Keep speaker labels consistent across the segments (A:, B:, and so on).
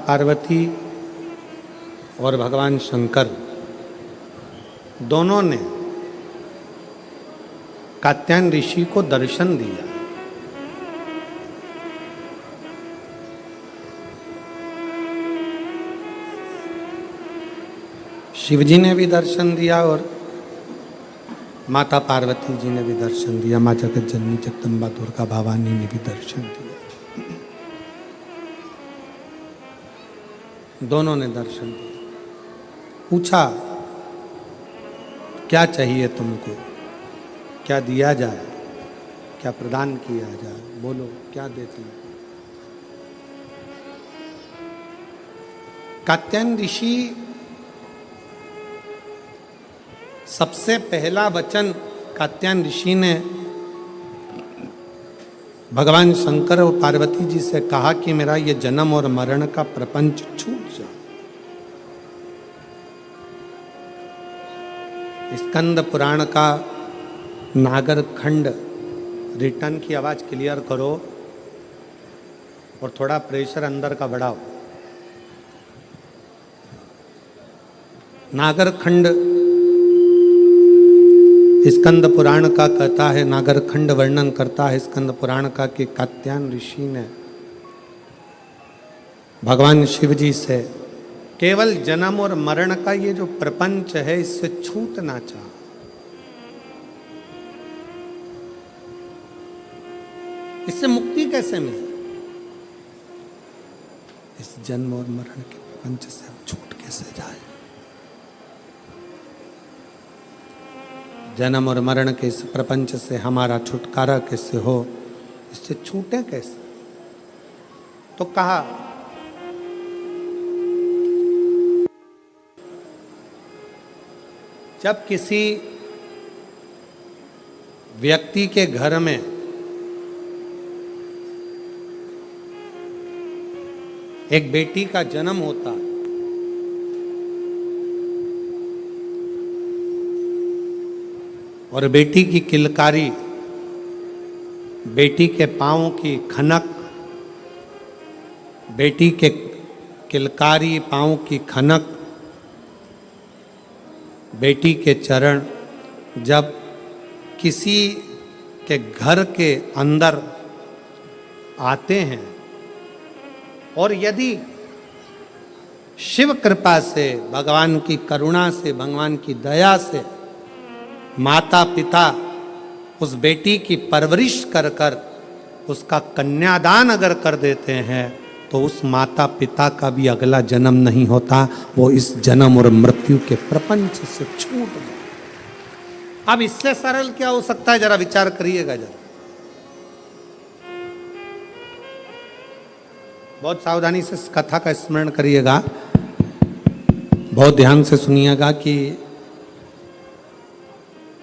A: पार्वती और भगवान शंकर दोनों ने कात्यायन ऋषि को दर्शन दिया। शिव जी ने भी दर्शन दिया और माता पार्वती जी ने भी दर्शन दिया, माँ जगत जननी जगदम्बा दुर्गा भवानी ने भी दर्शन दिया। दोनों ने दर्शन दिया। पूछा क्या चाहिए तुमको, क्या दिया जाए, क्या प्रदान किया जाए, बोलो क्या देती हो। कात्यायन ऋषि सबसे पहला वचन कात्यायन ऋषि ने भगवान शंकर और पार्वती जी से कहा कि मेरा ये जन्म और मरण का प्रपंच छूट जाए। स्कंद पुराण का नागर खंड रिटर्न की आवाज क्लियर करो और थोड़ा प्रेशर अंदर का बढ़ाओ। नागर खंड स्कंद पुराण का कहता है, नागर खंड वर्णन करता है स्कंद पुराण का कि कात्यायन ऋषि ने भगवान शिव जी से केवल जन्म और मरण का ये जो प्रपंच है इससे छूटना चाहा। इससे मुक्ति कैसे मिले, इस जन्म और मरण के प्रपंच से हम छूट कैसे जाए, जन्म और मरण के इस प्रपंच से हमारा छुटकारा कैसे हो, इससे छूटे कैसे। तो कहा जब किसी व्यक्ति के घर में एक बेटी का जन्म होता है और बेटी की किलकारी, बेटी के पाँव की खनक, बेटी के किलकारी पाँव की खनक, बेटी के चरण जब किसी के घर के अंदर आते हैं और यदि शिव कृपा से, भगवान की करुणा से, भगवान की दया से माता पिता उस बेटी की परवरिश कर कर उसका कन्यादान अगर कर देते हैं तो उस माता पिता का भी अगला जन्म नहीं होता, वो इस जन्म और मृत्यु के प्रपंच से छूट जाता। अब इससे सरल क्या हो सकता है, जरा विचार करिएगा जरा। बहुत सावधानी से इस कथा का स्मरण करिएगा, बहुत ध्यान से सुनिएगा कि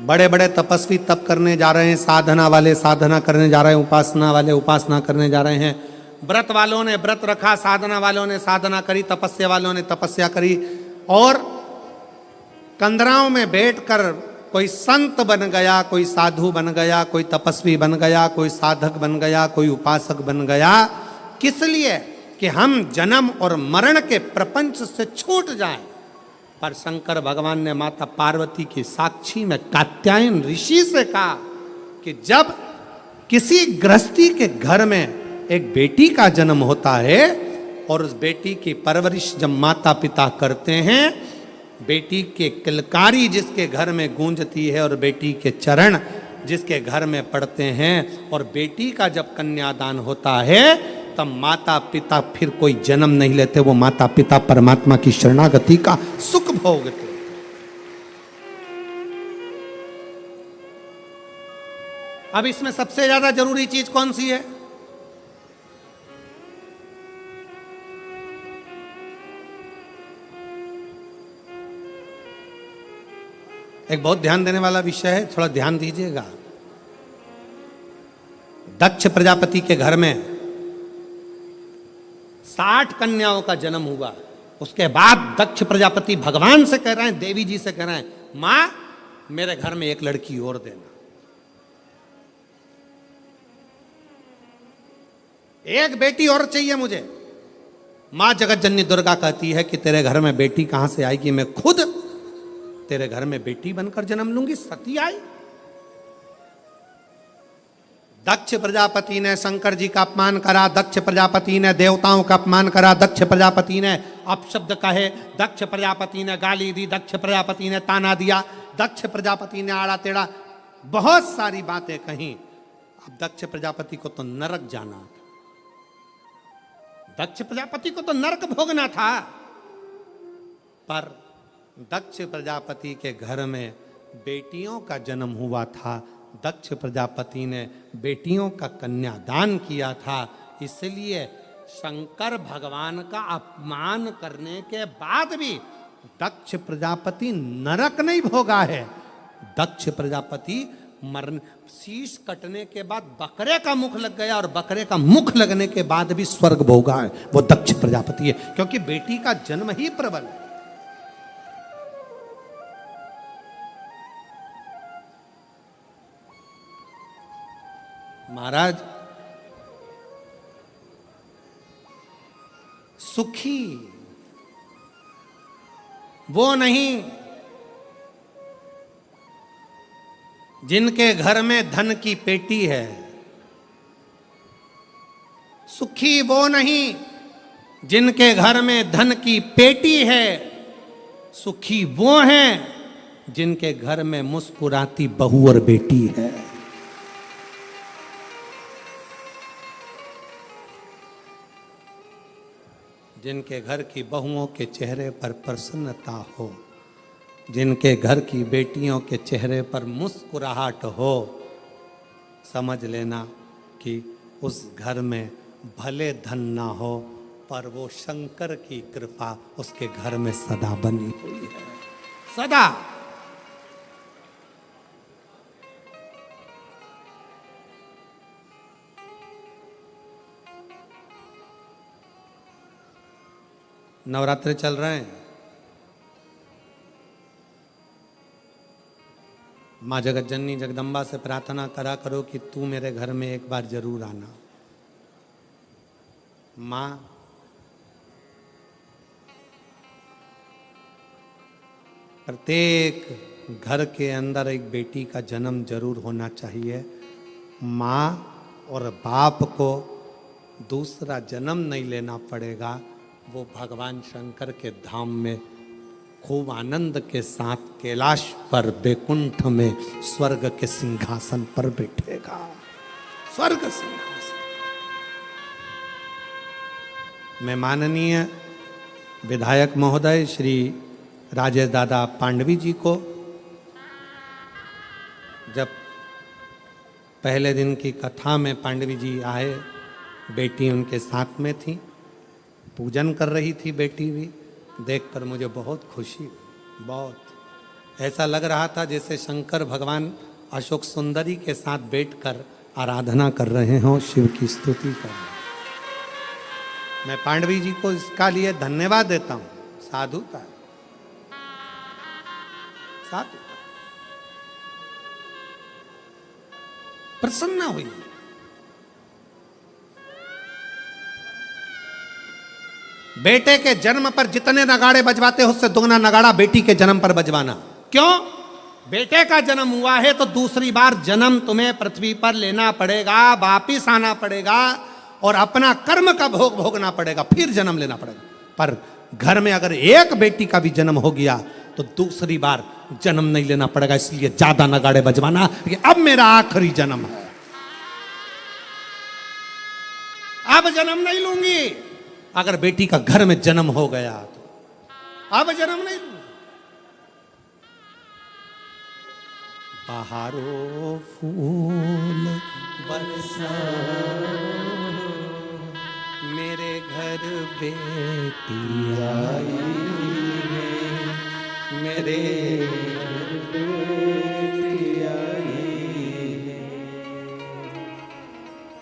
A: बड़े बड़े तपस्वी तप करने जा रहे हैं, साधना वाले साधना करने जा रहे हैं, उपासना वाले उपासना करने जा रहे हैं, व्रत वालों ने व्रत रखा, साधना वालों ने साधना करी, तपस्या वालों ने तपस्या करी, और कंदराओं में बैठकर कोई संत बन गया, कोई साधु बन गया, कोई तपस्वी बन गया, कोई साधक बन गया, कोई उपासक बन गया। किस लिए? कि हम जन्म और मरण के प्रपंच से छूट जाएं। पर शंकर भगवान ने माता पार्वती की साक्षी में कात्यायन ऋषि से कहा कि जब किसी गृहस्थी के घर में एक बेटी का जन्म होता है और उस बेटी की परवरिश जब माता पिता करते हैं, बेटी के किलकारी जिसके घर में गूंजती है और बेटी के चरण जिसके घर में पड़ते हैं और बेटी का जब कन्यादान होता है तब माता पिता फिर कोई जन्म नहीं लेते, वो माता पिता परमात्मा की शरणागति का सुख भोगते। अब इसमें सबसे ज्यादा जरूरी चीज कौन सी है? एक बहुत ध्यान देने वाला विषय है, थोड़ा ध्यान दीजिएगा। दक्ष प्रजापति के घर में 60 कन्याओं का जन्म हुआ। उसके बाद दक्ष प्रजापति भगवान से कह रहे हैं, देवी जी से कह रहे हैं, मां मेरे घर में एक लड़की और देना, एक बेटी और चाहिए मुझे। माँ जगतजननी दुर्गा कहती है कि तेरे घर में बेटी कहां से आएगी, मैं खुद तेरे घर में बेटी बनकर जन्म लूंगी। सती आई। दक्ष प्रजापति ने शंकर जी का अपमान करा, दक्ष प्रजापति ने देवताओं का अपमान करा, दक्ष प्रजापति ने अपशब्द कहे, दक्ष प्रजापति ने गाली दी, दक्ष प्रजापति ने ताना दिया, दक्ष प्रजापति ने आड़ा टेढ़ा बहुत सारी बातें कही। अब दक्ष प्रजापति को तो नरक जाना था, दक्ष प्रजापति को तो नरक भोगना था। पर दक्ष प्रजापति के घर में बेटियों का जन्म हुआ था, दक्ष प्रजापति ने बेटियों का कन्यादान किया था, इसलिए शंकर भगवान का अपमान करने के बाद भी दक्ष प्रजापति नरक नहीं भोगा है। दक्ष प्रजापति मरने, शीश कटने के बाद बकरे का मुख लग गया और बकरे का मुख लगने के बाद भी स्वर्ग भोगा है, वो दक्ष प्रजापति है, क्योंकि बेटी का जन्म ही प्रबल है। महाराज, सुखी वो नहीं जिनके घर में धन की पेटी है, सुखी वो नहीं जिनके घर में धन की पेटी है, सुखी वो हैं जिनके घर में मुस्कुराती बहू और बेटी है। जिनके घर की बहुओं के चेहरे पर प्रसन्नता हो, जिनके घर की बेटियों के चेहरे पर मुस्कुराहट हो, समझ लेना कि उस घर में भले धन ना हो पर वो शंकर की कृपा उसके घर में सदा बनी हुई है, सदा। नवरात्रि चल रहे हैं, माँ जगतजननी जगदम्बा से प्रार्थना करा करो कि तू मेरे घर में एक बार जरूर आना। माँ प्रत्येक घर के अंदर एक बेटी का जन्म जरूर होना चाहिए। माँ और बाप को दूसरा जन्म नहीं लेना पड़ेगा, वो भगवान शंकर के धाम में खूब आनंद के साथ कैलाश पर बैकुंठ में स्वर्ग के सिंहासन पर बैठेगा, स्वर्ग सिंहासन। मैं माननीय विधायक महोदय श्री राजेश दादा पांडवी जी को जब पहले दिन की कथा में पांडवी जी आए, बेटी उनके साथ में थी, पूजन कर रही थी बेटी भी, देखकर मुझे बहुत खुशी हुई। बहुत ऐसा लग रहा था जैसे शंकर भगवान अशोक सुंदरी के साथ बैठकर आराधना कर रहे हों, शिव की स्तुति कर रहे हैं। मैं पांडवी जी को इसका लिए धन्यवाद देता हूं, साधुता साधु प्रसन्न हुई। बेटे के जन्म पर जितने नगाड़े बजवाते हो उससे दुगना नगाड़ा बेटी के जन्म पर बजवाना। क्यों? बेटे का जन्म हुआ है तो दूसरी बार जन्म तुम्हें पृथ्वी पर लेना पड़ेगा, वापिस आना पड़ेगा और अपना कर्म का भोग भोगना पड़ेगा, फिर जन्म लेना पड़ेगा। पर घर में अगर एक बेटी का भी जन्म हो गया तो दूसरी बार जन्म नहीं लेना पड़ेगा, इसलिए ज्यादा नगाड़े बजवाना कि अब मेरा आखिरी जन्म है, अब जन्म नहीं लूंगी। अगर बेटी का घर में जन्म हो गया तो अब जन्म नहीं लूंगी। बहारो फूल बरसा मेरे घर बेटी आई है, मेरे घर बेटी आई है,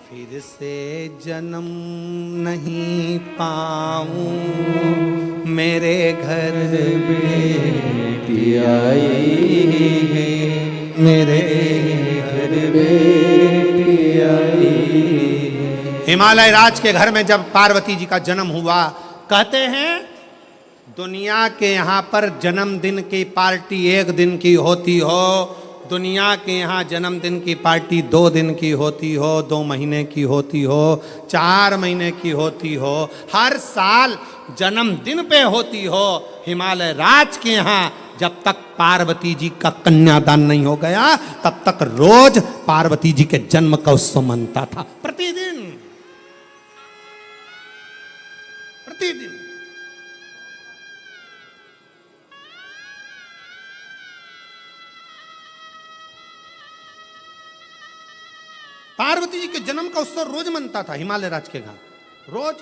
A: फिर से जन्म नहीं पाऊं, मेरे घर बेटी आई है, मेरे घर बेटी आई है। हिमालय राज के घर में जब पार्वती जी का जन्म हुआ कहते हैं दुनिया के यहाँ पर जन्मदिन की पार्टी एक दिन की होती हो, दुनिया के यहाँ जन्मदिन की पार्टी 2 दिन की होती हो, 2 महीने की होती हो, 4 महीने की होती हो, हर साल जन्मदिन पे होती हो। हिमालय राज के यहाँ जब तक पार्वती जी का कन्यादान नहीं हो गया तब तक रोज पार्वती जी के जन्म का उत्सव मनता था, प्रतिदिन प्रतिदिन। पार्वती जी के जन्म का उत्सव रोज मनता था हिमालय राज के घर, रोज।